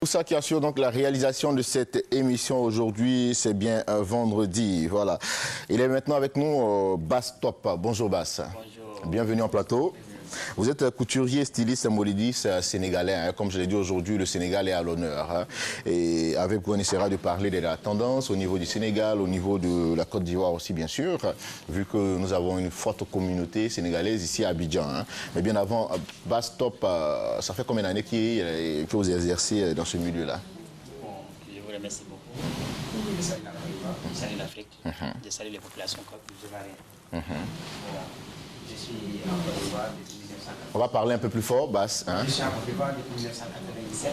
Moussa qui assure donc la réalisation de cette émission aujourd'hui, c'est bien un vendredi, voilà. Il est maintenant avec nous Bass Top. Bonjour Bass. Bonjour. Bienvenue en plateau. Vous êtes couturier, styliste et modéliste sénégalais. Hein. Comme je l'ai dit aujourd'hui, le Sénégal est à l'honneur. Hein. Et avec vous, on essaiera de parler de la tendance au niveau du Sénégal, au niveau de la Côte d'Ivoire aussi, bien sûr, vu que nous avons une forte communauté sénégalaise ici à Abidjan. Hein. Mais bien avant, Bass Top, ça fait combien d'années que vous exercez dans ce milieu-là? Bon, je vous remercie beaucoup. Je salue l'Afrique, je salue les populations ivoiriennes. Je suis en Côte d'Ivoire depuis 1997. On va parler un peu plus fort, Bass. Hein? Je suis en Côte d'Ivoire depuis 1997.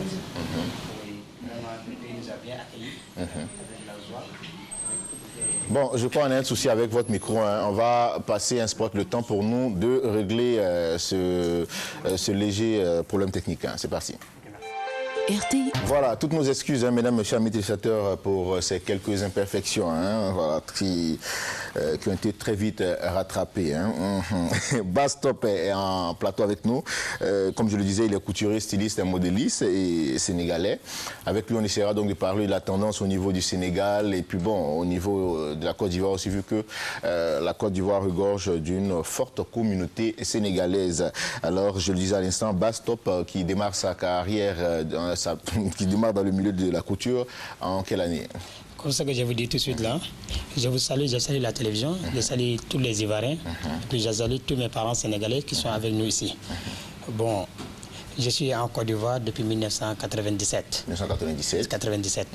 Oui, vraiment, le pays nous a bien accueillis avec la joie. Bon, je crois qu'on a un souci avec votre micro. Hein. On va passer un spot le temps pour nous de régler ce léger problème technique. Hein. C'est parti. RTI. Voilà, toutes nos excuses, hein, mesdames, messieurs, amis téléspectateurs, pour ces quelques imperfections hein, voilà, qui ont été très vite rattrapées. Hein. Bass Top est en plateau avec nous. Comme je le disais, il est couturier, styliste et modéliste et sénégalais. Avec lui, on essaiera donc de parler de la tendance au niveau du Sénégal et puis bon, au niveau de la Côte d'Ivoire aussi, vu que la Côte d'Ivoire regorge d'une forte communauté sénégalaise. Alors, je le disais à l'instant, Bass Top qui démarre sa carrière qui démarre dans le milieu de la couture en quelle année? Comme ça que je vous dis tout de suite là, je vous salue, je salue la télévision, je salue tous les Ivoiriens, puis je salue tous mes parents sénégalais qui sont avec nous ici. Bon, je suis en Côte d'Ivoire depuis 1997. 1997.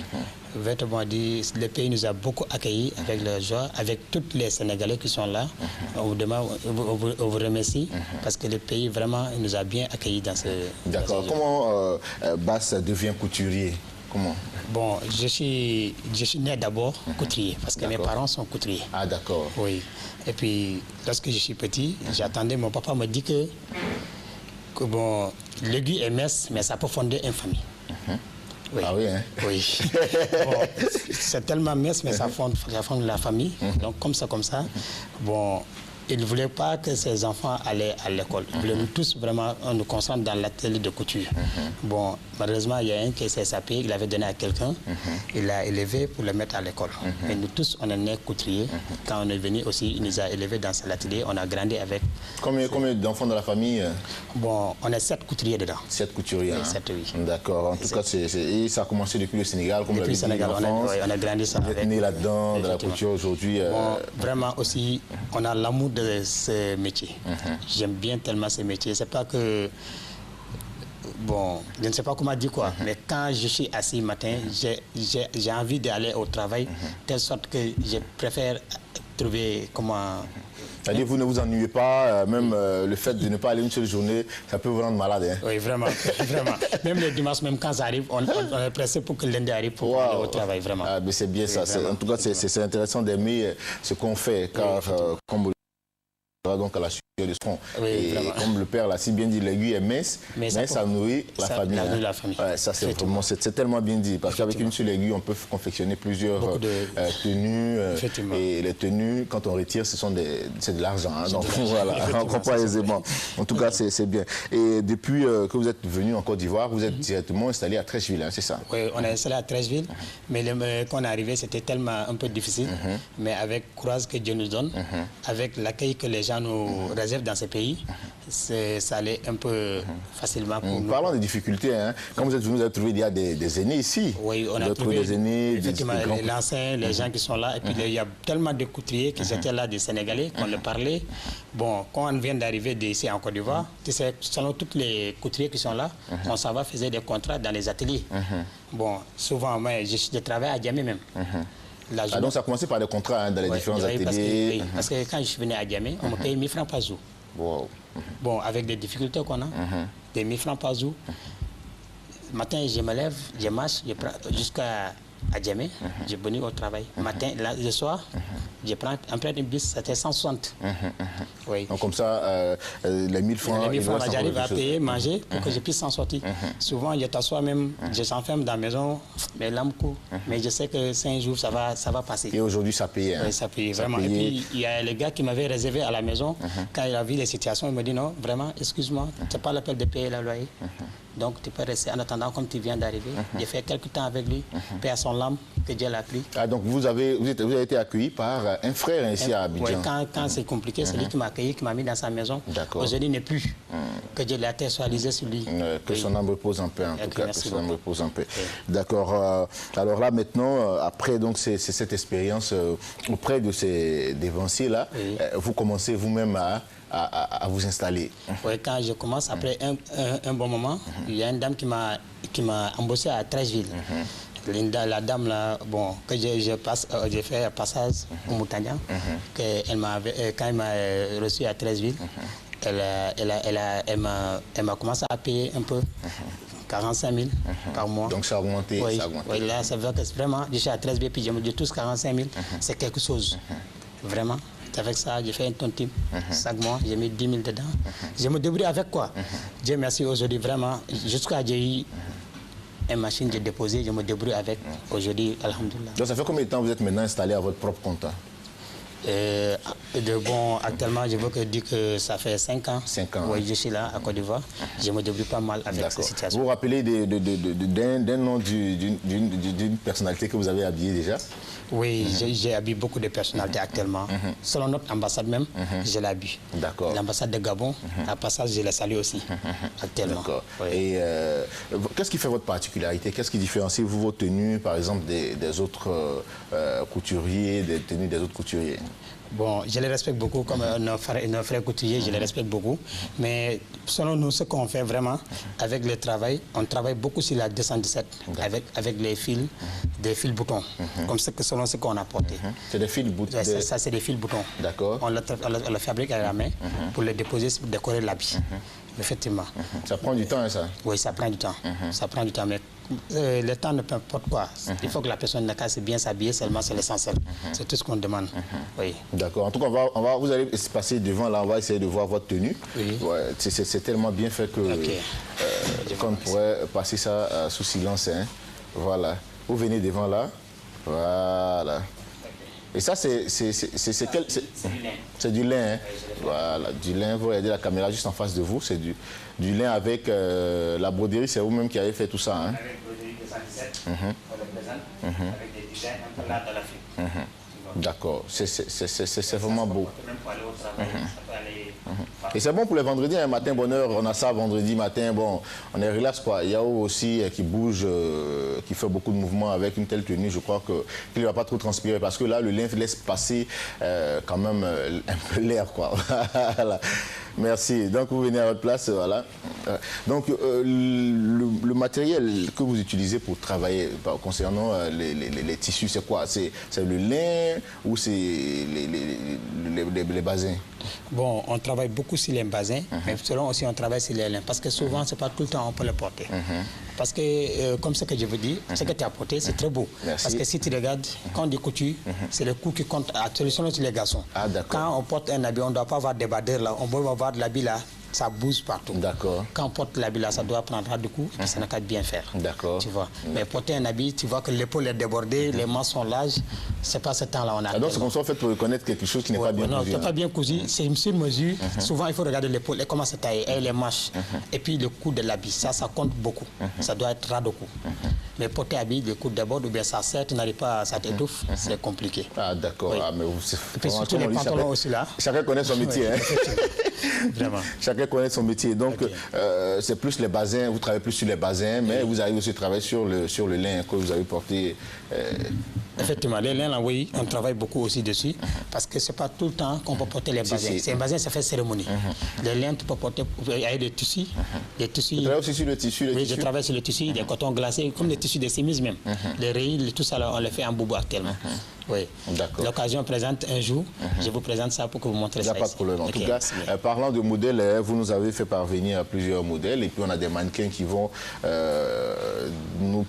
Vêtement dit, le pays nous a beaucoup accueillis avec leur joie, avec tous les Sénégalais qui sont là. On vous remercie parce que le pays vraiment nous a bien accueillis dans ce... D'accord. Comment Bass devient couturier? Comment? Bon, je suis né d'abord couturier parce que mes parents sont couturiers. Ah d'accord. Oui. Et puis, lorsque je suis petit, j'attendais, mon papa me dit que bon, l'aiguille est mince, mais ça peut fonder une famille. Oui. Ah oui, hein? Oui. Bon, c'est tellement mince, mais ça fonde la famille. Donc, comme ça, bon, il ne voulait pas que ses enfants allaient à l'école. Il voulait nous tous vraiment nous concentrer dans l'atelier de couture. Bon, malheureusement, il y a un qui s'est sapé, il l'avait donné à quelqu'un. Il l'a élevé pour le mettre à l'école. Et nous tous, on est nés couturiers. Quand on est venu aussi, il nous a élevés dans cet atelier. On a grandi avec... Combien d'enfants dans la famille? Bon, on est 7 couturiers dedans. 7 couturiers, oui, hein? 7, oui. D'accord. En tout cas, et ça a commencé depuis le Sénégal, comme depuis le Sénégal, on a grandi ça. Vous êtes né là-dedans, dans la couture aujourd'hui. Bon, vraiment aussi, on a l'amour de ce métier. J'aime bien tellement ce métier. C'est pas que... Bon, je ne sais pas comment dire quoi, mais quand je suis assis le matin, j'ai envie d'aller au travail, de telle sorte que je préfère trouver comment... C'est-à-dire vous ne vous ennuyez pas, même le fait de ne pas aller une seule journée, ça peut vous rendre malade. Hein? Oui, vraiment, vraiment. Même le dimanche, même quand ça arrive, on est pressé pour que le lundi arrive pour aller au travail, vraiment. Ah, mais c'est bien oui, ça. Vraiment, en tout cas, c'est intéressant d'aimer ce qu'on fait, car comme vous donc à la suite de ce qu'on. Oui, et comme le père l'a si bien dit, l'aiguille est mince, mais ça nourrit la famille. Ça nourrit la famille. Ouais, ça c'est vraiment, c'est tellement bien dit, parce qu'avec une seule aiguille, on peut confectionner plusieurs tenues. Et les tenues, quand on retire, c'est de l'argent. Hein, donc voilà, on comprend aisément. En tout cas, c'est bien. Et depuis que vous êtes venu en Côte d'Ivoire, vous êtes directement installé à Treichville, hein, c'est ça? Oui, on est installé à Treichville, mais quand on est arrivé, c'était tellement un peu difficile. Mais avec le courage que Dieu nous donne, avec l'accueil que les gens nous réservent dans ces pays, ça allait un peu facilement pour nous. Parlons des difficultés. Hein. Quand vous êtes venu, vous avez trouvé des aînés ici. Oui, on a trouvé des aînés, effectivement, les anciens, les gens qui sont là. Et puis il y a tellement de couturiers qui étaient là, des Sénégalais, qu'on leur parlait. Bon, quand on vient d'arriver d'ici en Côte d'Ivoire, selon tous les couturiers qui sont là, on s'en va faire des contrats dans les ateliers. Bon, souvent, moi, je travaille à Djamé même. Ah, donc ça a commencé par des contrats hein, dans les différents ateliers. Parce que quand je suis venu à Djamé, on me paye 1000 francs par jour. Wow. Bon, avec des difficultés qu'on a, des 1000 francs par jour. Le matin, je me lève, je marche, je prends jusqu'à Djamé, je venu au travail. Le soir, je prends un bus, c'était 160. Oui. Donc comme ça, les 1000 francs, j'arrive à payer, manger pour que je puisse s'en sortir. Souvent, je t'assois même, je s'enferme dans la maison, mais l'âme court. Mais je sais que 5 jours, ça va passer. Et aujourd'hui, ça paye. Hein? Oui, ça paye, vraiment. Et puis, il y a les gars qui m'avaient réservé à la maison. Quand il a vu les situations, il me dit non, vraiment, excuse-moi, c'est pas l'appel de payer le loyer. Donc tu peux rester en attendant comme tu viens d'arriver. J'ai fait quelques temps avec lui, paix à son âme, que Dieu l'a pris. Ah, donc vous avez été accueilli par un frère ici à Abidjan. Oui, quand c'est compliqué, c'est lui qui m'a accueilli, qui m'a mis dans sa maison. D'accord. Aujourd'hui, il n'est plus. Que Dieu la terre soit alisée sur lui. Que son âme repose en paix, en tout cas. Que son âme repose en paix. Oui. D'accord. Alors là, maintenant, après donc, c'est cette expérience auprès de ces dévanciers-là, Oui. vous commencez vous-même à vous installer. Oui, quand je commence, après un bon moment, il y a une dame qui m'a embauché à Trècheville. Linda, la dame là, bon, que j'ai fait un passage au Moutania, quand elle m'a reçu à Trècheville, elle m'a commencé à payer un peu, 45 000 par mois. Donc ça a augmenté. Oui, ça a augmenté. oui, là, c'est vrai que vraiment, je suis à 13 B, puis je me dis tous 45 000, c'est quelque chose. Vraiment. Avec ça, j'ai fait un tontime. Chaque mois, j'ai mis 10 000 dedans. Je me débrouille avec quoi? Dieu merci aujourd'hui, vraiment. Jusqu'à j'ai eu une machine, j'ai déposé, je me débrouille avec. Aujourd'hui, alhamdoulilah. Donc ça fait combien de temps vous êtes maintenant installé à votre propre compte? Bon, actuellement, je veux dire que ça fait 5 ans. 5 ans. Oui, je suis là, à Côte d'Ivoire. Je me débrouille pas mal avec cette situation. Vous vous rappelez d'un nom d'une personnalité que vous avez habillé déjà? Oui, j'ai habillé beaucoup de personnalités actuellement. Selon notre ambassade même, je l'habille. D'accord. L'ambassade de Gabon, à passage, je la salue aussi, actuellement. D'accord. Oui. Et qu'est-ce qui fait votre particularité? Qu'est-ce qui différencie vos tenues, par exemple, des autres couturiers, des tenues des autres couturiers? Bon, je les respecte beaucoup, comme nos frères couturiers, je les respecte beaucoup. Mais selon nous, ce qu'on fait vraiment, avec le travail, on travaille beaucoup sur la 217, avec les fils, des fils boutons, comme selon ce qu'on a porté. C'est des fils boutons? Ça, c'est des fils boutons. D'accord. On le fabrique à la main pour le déposer, pour décorer l'habit. Effectivement. Ça prend du temps, hein, ça? Oui, ça prend du temps. Ça prend du temps, mais le temps ne peut importe quoi. Il faut que la personne ne casse bien s'habiller, seulement c'est l'essentiel. C'est tout ce qu'on demande. Oui. D'accord. En tout cas, vous allez se passer devant, là, on va essayer de voir votre tenue. Oui. Ouais, c'est tellement bien fait que qu'on pourrait passer ça sous silence. Hein. Voilà. Vous venez devant là. Voilà. Et ça, c'est quel... C'est du lin. Hein? Voilà, du lin. Vous regardez la caméra juste en face de vous. C'est du lin avec la broderie. C'est vous-même qui avez fait tout ça. Hein? Avec broderie 217, on le présente, avec des designs un peu là dans l'Afrique. D'accord. C'est vraiment beau. Même pour aller au travail, ça peut aller... Et c'est bon pour les vendredis, un matin bonheur, on a ça vendredi matin, bon, on est relax quoi. Il y a aussi qui bouge, qui fait beaucoup de mouvements avec une telle tenue, je crois qu'il ne va pas trop transpirer parce que là, le lin laisse passer quand même un peu l'air quoi. Voilà. Merci. Donc vous venez à votre place, voilà. Donc le matériel que vous utilisez pour travailler concernant les tissus, c'est quoi? C'est le lin ou c'est les basins? Bon, on travaille beaucoup sur les basins, mais selon aussi on travaille sur les lins, parce que souvent, c'est pas tout le temps on peut le porter. Parce que, comme ce que je vous dis, ce que tu as porté, c'est très beau. Merci. Parce que si tu regardes, quand on dit couture, c'est le coup qui compte, selon les garçons. Ah, d'accord. Quand on porte un habit, on ne doit pas avoir des badeurs là, on peut avoir de l'habit là, ça bouge partout. D'accord. Quand on porte l'habit là, ça doit prendre du coup, et puis ça n'a qu'à bien faire. D'accord. Tu vois. Mais porter un habit, tu vois que l'épaule est débordée, les mains sont larges, c'est pas ce temps-là on a. Ah, donc c'est comme ça en fait pour reconnaître quelque chose qui n'est pas bien non, cousu. Non, pas bien cousu, c'est une sur mesure. Souvent, il faut regarder l'épaule et comment c'est taillé, et les manches. Et puis le cou de l'habit, ça compte beaucoup. Ça doit être ras de cou. Mais porter l'habit, le cou déborde ou bien ça serre, tu n'arrives pas, ça t'étouffe, c'est compliqué. Ah d'accord, Oui. ah, mais Et puis surtout les pantalons aussi là. Chacun connaît son métier. Oui, hein. Vraiment. Chacun connaît son métier. Donc c'est plus les basins, vous travaillez plus sur les basins, mais vous avez aussi travaillé sur le lin que vous avez porté. Effectivement, les lins là, oui, on travaille beaucoup aussi dessus, parce que c'est pas tout le temps qu'on peut porter les basins. C'est un basin, ça fait cérémonie. Les lins, tu peux porter avec des tissus. Des tissus. Vous travaillez aussi sur le tissu, Oui, je travaille sur le tissu, des cotons glacés, comme des tissus de chemises même. Les rayures, tout ça, là, on les fait en boubou actuellement. Oui. D'accord. L'occasion présente un jour, je vous présente ça pour que vous montrez ça. Il n'y a pas de problème. En tout cas, parlant de modèles, vous nous avez fait parvenir plusieurs modèles et puis on a des mannequins qui vont nous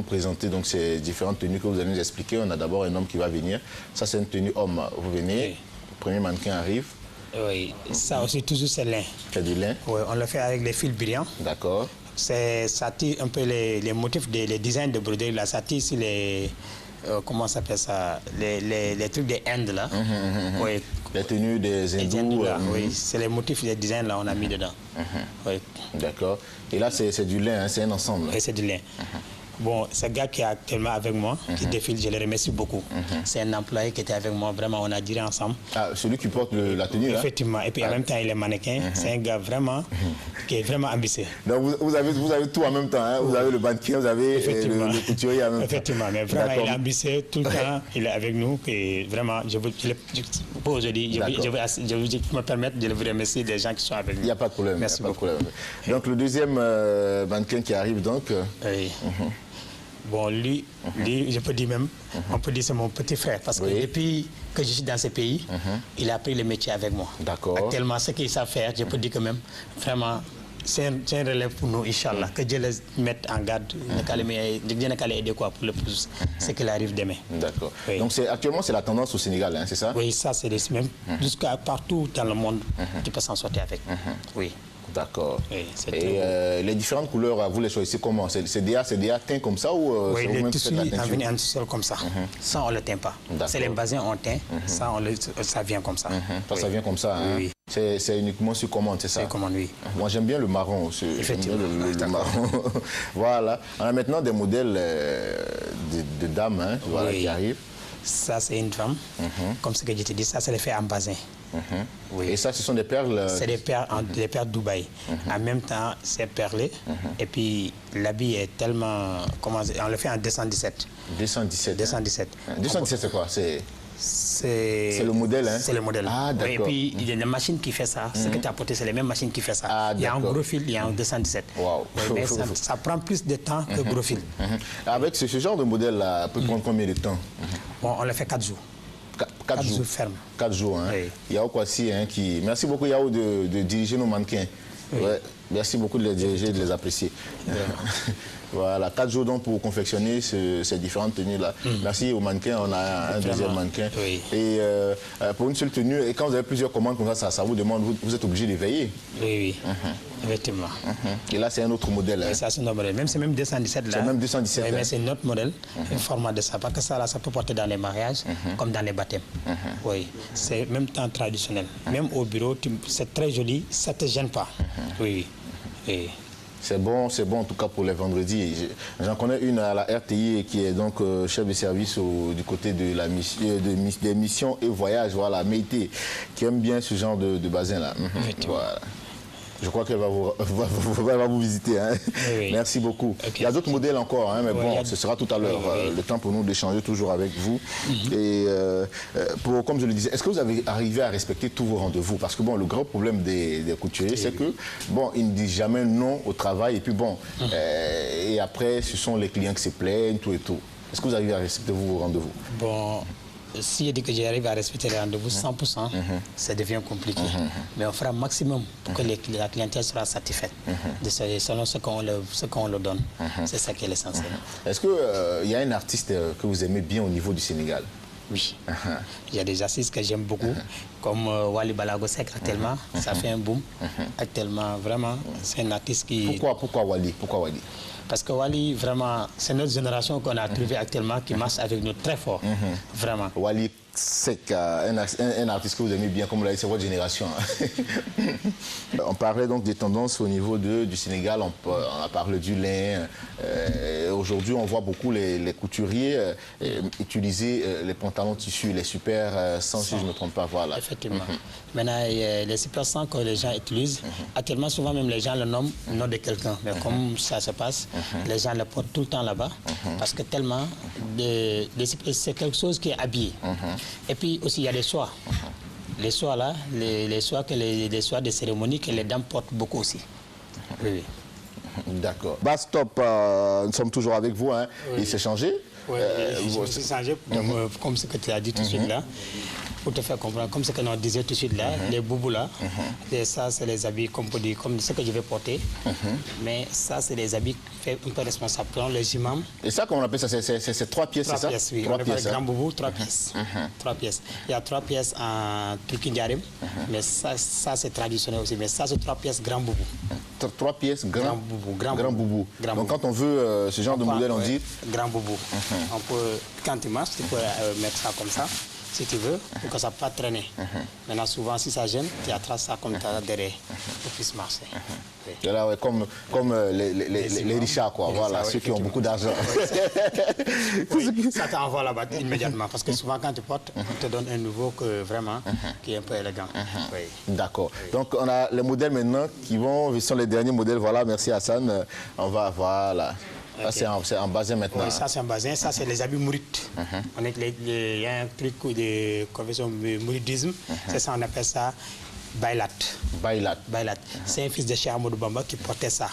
présenter donc ces différentes tenues que vous allez nous expliquer. On a d'abord un homme qui va venir. Ça, c'est une tenue homme. Vous venez, le premier mannequin arrive. Oui, ça aussi, toujours c'est lin. C'est du lin. Oui, on le fait avec des fils brillants. D'accord. ça tire un peu les motifs, les designs de broderie, là, ça tire sur les... comment ça s'appelle ça, les trucs des Indes là. Oui. Les tenues des hindous. Oui, c'est les motifs des designs là on a mis dedans. Oui. D'accord. Et là c'est du lin, hein, c'est un ensemble. Oui, c'est du lin. Bon, ce gars qui est actuellement avec moi, qui défile, je le remercie beaucoup. C'est un employé qui était avec moi, vraiment, on a duré ensemble. Ah, celui qui porte la tenue là. Effectivement, et puis en même temps il est mannequin. C'est un gars vraiment qui est vraiment ambitieux. Donc vous avez tout en même temps, hein? Vous avez le mannequin, vous avez le couturier en même temps. Effectivement, mais vraiment il est ambitieux, tout le temps il est avec nous. Et vraiment, pour aujourd'hui, je me permettre de vous remercier des gens qui sont avec nous. Il n'y a pas de problème. Merci beaucoup. Donc le deuxième mannequin qui arrive donc. Oui. Bon, lui, je peux dire même, on peut dire c'est mon petit frère, parce que depuis que je suis dans ce pays, il a appris le métier avec moi. D'accord. Actuellement, ce qu'il sait faire, je peux dire que même, vraiment, c'est un relève pour nous, Inch'Allah, que Dieu les mette en garde, Dieu n'a qu'à les aider pour le plus, ce qu'il arrive demain. D'accord. Oui. Donc actuellement, c'est la tendance au Sénégal, hein, c'est ça? Oui, ça c'est même, jusqu'à partout dans le monde, tu peux s'en sortir avec. Oui. D'accord. Oui, et les différentes couleurs, vous les choisissez comment? C'est déjà teint comme ça ou oui, c'est le tissu en vient en seul comme ça. Ça, on ne le teint pas. C'est les basins on teint. Ça, ça vient comme ça. Ça vient comme ça. Hein? Oui. C'est uniquement sur commande, c'est ça? C'est commande, oui. Moi, j'aime bien le marron. Effectivement. Le marron. Voilà. On a maintenant des modèles de dames hein, voilà, qui arrivent. Ça, c'est une femme. Comme ce que je te dis, ça, c'est les faits en basin. Oui. Et ça, ce sont des perles? C'est des perles Dubaï. En même temps, c'est perlé. Et puis, l'habit est tellement... on le fait en 217. 217. 217. 217, c'est quoi? C'est le modèle, hein? C'est le modèle. Ah, d'accord. Et puis, il y a une machine qui fait ça. Ce que tu as apporté, c'est les mêmes machines qui font ça. Ah, il y a un gros fil, il y a un 217. Wow. Oui, mais ça prend plus de temps que gros fil. Avec ce genre de modèle-là, peut prendre combien de temps? Bon, on le fait 4 jours. 4 jours ferme. 4 jours, hein? Oui. Yao Kwasi, hein, qui... Merci beaucoup, Yao, de diriger nos mannequins. Oui. Ouais. Merci beaucoup de les diriger, de les apprécier. Voilà, 4 jours donc pour confectionner ces différentes tenues-là. Merci aux mannequins, on a un deuxième mannequin. Oui. Et pour une seule tenue, et quand vous avez plusieurs commandes comme ça vous demande, vous êtes obligé d'éveiller. Oui, effectivement. Et là, c'est un autre modèle. Oui, ça, c'est un autre modèle. Même, c'est même 217 là. C'est même 217. Oui, mais c'est notre modèle, un format de ça. Parce que ça, là, ça peut porter dans les mariages comme dans les baptêmes. Oui, c'est même temps traditionnel. Même au bureau, c'est très joli, ça ne te gêne pas. Oui. Oui. C'est bon en tout cas pour les vendredis. J'en connais une à la RTI qui est donc chef de service du côté de des missions et voyages, voilà, Méité, qui aime bien ce genre de basin-là. Voilà. Je crois qu'elle va vous visiter. Hein. Oui. Merci beaucoup. Okay. Il y a d'autres modèles encore, hein, mais bon, ce sera tout à l'heure. Le temps pour nous d'échanger toujours avec vous. Et comme je le disais, est-ce que vous avez arrivé à respecter tous vos rendez-vous? Parce que bon, le grand problème des couturiers, c'est que bon, ils ne disent jamais non au travail. Et puis bon, et après, ce sont les clients qui se plaignent, tout et tout. Est-ce que vous arrivez à respecter vos rendez-vous? Bon. Si je dis que j'arrive à respecter les rendez-vous 100%, ça devient compliqué. Mais on fera un maximum pour que la clientèle sera satisfaite selon ce qu'on leur donne. C'est ça qui est l'essentiel. Est-ce qu'il y a un artiste que vous aimez bien au niveau du Sénégal? Oui. Il y a des artistes que j'aime beaucoup, comme Wally Balago Seck actuellement. Ça fait un boom. Actuellement, vraiment, c'est un artiste qui... Pourquoi Wally? Pourquoi Wally? Parce que Wally, vraiment, c'est notre génération qu'on a trouvée actuellement qui marche avec nous très fort. Vraiment. Wally Seck, un artiste que vous aimez bien, comme vous l'avez dit, c'est votre génération. On parlait donc des tendances au niveau du Sénégal, on a parlé du lin. Aujourd'hui, on voit beaucoup les couturiers utiliser les pantalons tissus, les super 100, si je ne me trompe pas. Voilà. Effectivement. Maintenant, les super 100 que les gens utilisent, actuellement, souvent même les gens le nomment le nom de quelqu'un. Mais comme ça se passe, les gens le portent tout le temps là-bas. Parce que tellement, c'est quelque chose qui est habillé. Et puis aussi, il y a les soies. Les soies là, les soies de cérémonie que les dames portent beaucoup aussi. Oui. D'accord. Stop, nous sommes toujours avec vous. Hein. Oui. Il s'est changé? Oui, il s'est changé, comme ce que tu as dit tout de suite là. Pour te faire comprendre, comme ce que nous disait tout de suite là, les boubous là, et ça c'est les habits comme ce que je vais porter, mais ça c'est les habits fait un peu responsables, les imams. Et ça, comment on appelle ça, c'est 3 pièces, c'est ça? 3 pièces, oui. 3 pièces, grand boubou, 3 pièces. 3 pièces. Il y a 3 pièces en Turquie Ndiarem, mais ça c'est traditionnel aussi, mais ça c'est 3 pièces grand boubou. 3 pièces, grand boubou. Grand boubou. Donc quand on veut ce genre de modèle, on dit... Grand boubou. On peut, quand tu marches, tu peux mettre ça comme ça, si tu veux, pour que ça ne pas traîner. Maintenant, souvent, si ça gêne, tu attrapes ça comme ça derrière, pour que puisse marcher. Oui. Là, ouais, comme les richards, quoi. Voilà, ceux qui ont beaucoup d'argent. Oui, ça t'envoie là-bas immédiatement, parce que souvent, quand tu portes, on te donne un nouveau vraiment, qui est un peu élégant. Oui. D'accord. Donc, on a les modèles maintenant qui sont les derniers modèles. Voilà, merci Hassan. On va, voilà. Okay. C'est en basin maintenant. Oui, ça c'est en basin, ça c'est les habits mourites. Il y a un truc de conversion mouridisme, c'est ça, on appelle ça Bailat. Bailat. Bailat. C'est un fils de Cheikh Ahmadou Bamba qui portait ça,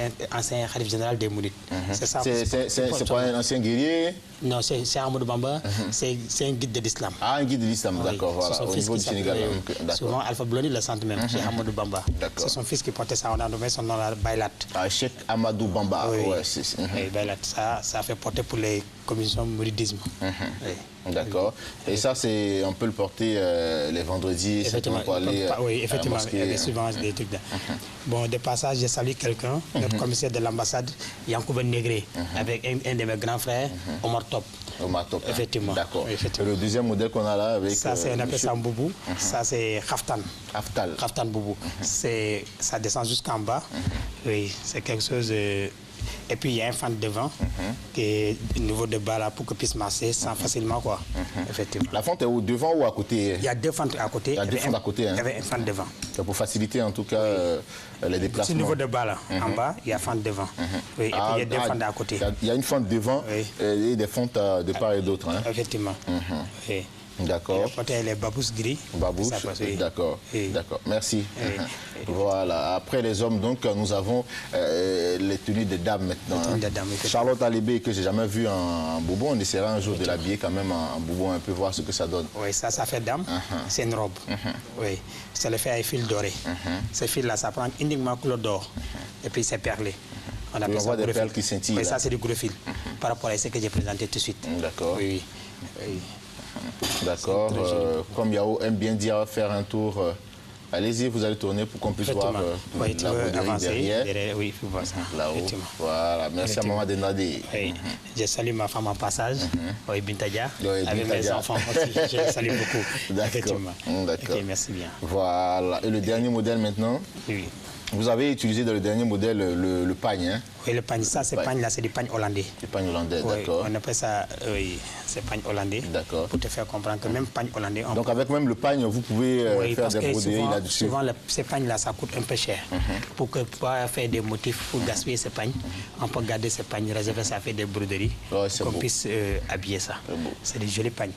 un ancien khalif général des Mourides. C'est ça. C'est pas un ancien guerrier? Non, c'est Ahmadou Bamba, c'est un guide de l'islam. Ah, un guide de l'islam, oui. D'accord, voilà, au niveau du Sénégal. Souvent, Alpha Blondy le sent même, Cheikh Ahmadou Bamba. C'est son fils qui portait ça, on a nommé son nom là, Bailat. Ah, Cheikh Ahmadou Bamba, oui. Ouais, oui, Bailat, ça fait porter pour les commissions mouridisme. Oui. D'accord. Et ça, on peut le porter les vendredis, effectivement, pour aller oui, effectivement, il y a souvent des trucs là. Bon, de passage, j'ai salué quelqu'un, notre commissaire de l'ambassade, Yankouba Négré, avec un de mes grands frères, Omar Top. Omar Top. Effectivement. D'accord. Le deuxième modèle qu'on a là avec... Ça, on appelle ça un boubou. Ça, c'est Khaftan. Khaftan boubou. Ça descend jusqu'en bas. Oui, c'est quelque chose... Et puis il y a un fente devant qui est au niveau de bas là pour que puisse marcher sans facilement quoi. Effectivement. La fente est où, devant ou à côté? Il y a 2 fentes à côté. Il y a 2 fentes à côté. Il y avait un fente devant. Pour faciliter en tout cas les déplacements. Au niveau de bas là, en bas, il y a fente devant. Oui, et puis il y a 2 fentes à côté. Il y a une fente devant et des fentes de part et d'autre. Effectivement. Oui. D'accord. Et les babous gris. Babous, d'accord. D'accord, merci. Voilà. Après les hommes, donc, nous avons les tenues de dames maintenant. Les tenues de dames, Charlotte Alibé, que j'ai jamais vu en boubon, on essaiera un jour de l'habiller quand même en boubon, un peu voir ce que ça donne. Oui, ça fait dame. C'est une robe. Oui, c'est le fait avec fil doré. Ces fils-là, ça prend uniquement couleur d'or. Et puis c'est perlé. On voit des perles qui scintillent. Oui, ça c'est du gros fil. Par rapport à ce que j'ai présenté tout de suite. D'accord. Oui. D'accord. Comme Yao aime bien dire, faire un tour. Allez-y, vous allez tourner pour qu'on puisse voir oui, tu veux avancer derrière. Oui, il faut voir ça. Là-haut. Voilà. Merci à Maman Denadi. Oui. Je salue ma femme en passage, oui, Bintadia, avec mes enfants aussi. Je les salue beaucoup. D'accord. Ok, merci bien. Voilà. Et le dernier modèle maintenant? Oui. Vous avez utilisé dans le dernier modèle le pagne, hein? Oui, le pagne, ça, c'est pagne là, c'est du pagne hollandais. Du pagne hollandais, oui, d'accord. On appelle ça, oui, c'est pagne hollandais. D'accord. Pour te faire comprendre que même pagne hollandais... Donc avec même le pagne, vous pouvez faire des broderies là-dessus. Souvent, ces pagnes-là, ça coûte un peu cher. Pour pouvoir faire des motifs, pour gaspiller ces pagnes, on peut garder ces pagnes, réserver ça, faire des broderies, qu'on puisse habiller ça. C'est des jolis pagnes.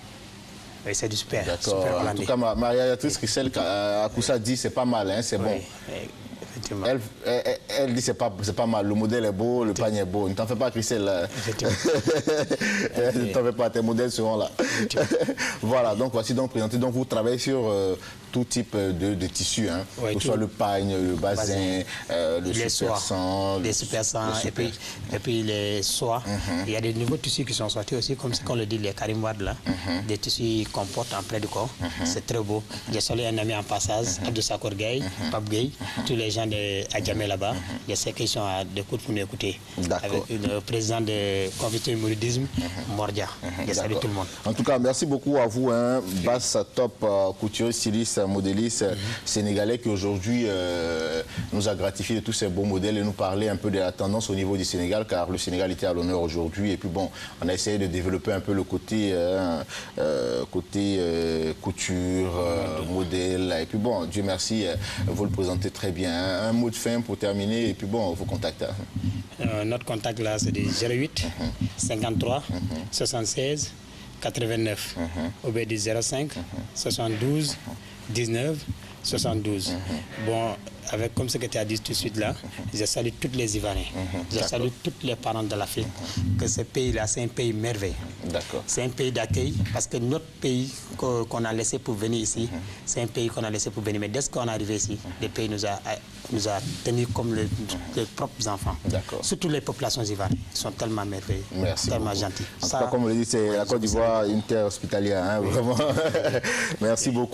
Oui, c'est du super, super hollandais. En tout cas, ma réalisatrice Christelle Akoussa dit c'est pas mal, hein, c'est bon. Elle dit c'est pas mal, le modèle est beau, le pagne est beau. Ne t'en fais pas, Christelle. Ne t'en fais pas, tes modèles seront là. Voilà, donc voici donc présenté. Donc vous travaillez sur tout type de tissus, hein, que ce soit le pagne, le basin, le super 100. Les super 100 et puis les soies. Il y a des nouveaux tissus qui sont sortis aussi, comme ce qu'on le dit, les Karimwad là. Des tissus qu'on porte en plein du corps. C'est très beau. J'ai salué un ami en passage, Abdou Sakor Gaye, Pape Gaye, tous les gens de Adjamé là-bas. Je sais qu'ils sont à l'écoute pour nous écouter. Avec le président de Conviction Mouridisme, Mordia. Je salue tout le monde. En tout cas, merci beaucoup à vous, hein, Bass Top, couturier, styliste, modéliste sénégalais qui aujourd'hui nous a gratifié de tous ces beaux modèles et nous parler un peu de la tendance au niveau du Sénégal, car le Sénégal était à l'honneur aujourd'hui. Et puis bon, on a essayé de développer un peu le côté, couture, modèle. Et puis bon, Dieu merci, vous le présentez très bien. Un mot de fin pour terminer et puis bon, vos contacts. Notre contact là, c'est du 08 53 76 89. Au B du 05 72 19 72. Bon, avec comme ce que tu as dit tout de suite là, je salue tous les Ivoiriens. Je salue tous les parents de l'Afrique. Que ce pays-là, c'est un pays merveilleux. C'est un pays d'accueil parce que notre pays qu'on a laissé pour venir ici, c'est un pays qu'on a laissé pour venir. Mais dès qu'on est arrivé ici, le pays nous a tenus comme les propres enfants. Surtout les populations ivoiriennes. Ils sont tellement merveilleux, tellement gentils. En tout cas, comme on le dit, c'est la Côte d'Ivoire, une terre hospitalière. Hein, vraiment. Merci beaucoup.